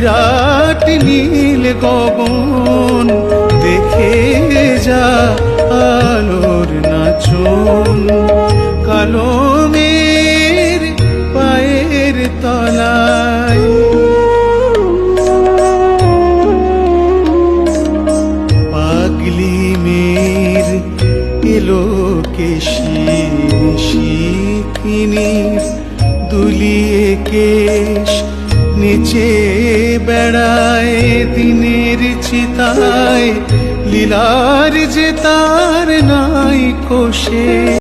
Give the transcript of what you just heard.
বিরাট নীল গগন, দেখে যা আলোর নাচন। কালো মেঘ পায়ের তলায় পাগলি মেয়ের এলো কেশি শিখিনীর, দুলিয়ে কেশ নিচে বেড়ায় দিনের চিতায়, লীলার যে তার নাই কোষে।